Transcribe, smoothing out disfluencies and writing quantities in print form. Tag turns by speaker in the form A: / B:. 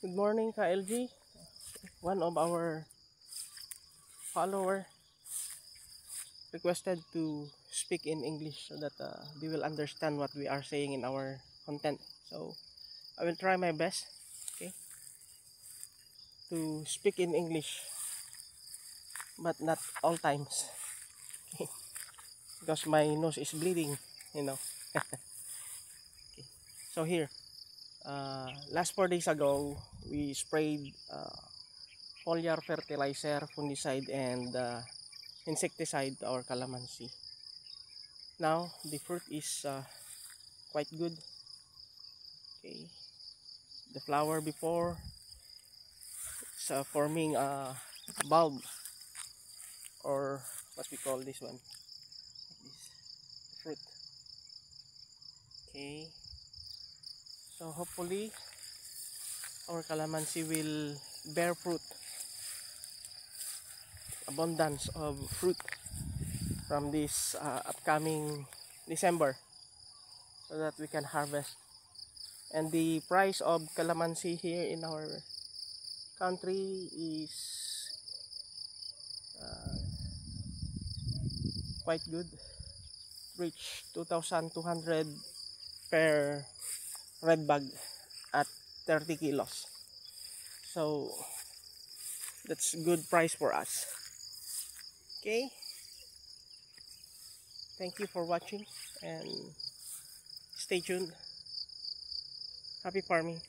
A: Good morning, KLG. One of our follower requested to speak in English so that they will understand what we are saying in our content. So I will try my best, okay, to speak in English, but not all times, okay, because my nose is bleeding, you know. Okay. So here, last 4 days ago, we sprayed foliar fertilizer, fungicide, and insecticide to our calamansi. Now the fruit is quite good. Okay, the flower before it's forming a bulb, or what we call this one, this fruit. Okay, so hopefully our calamansi will bear fruit, abundance of fruit from this upcoming December, so that we can harvest. And the price of calamansi here in our country is quite good. Reach 2,200 per red bag at 30 kilos. So that's good price for us. Okay, thank you for watching and stay tuned. Happy farming.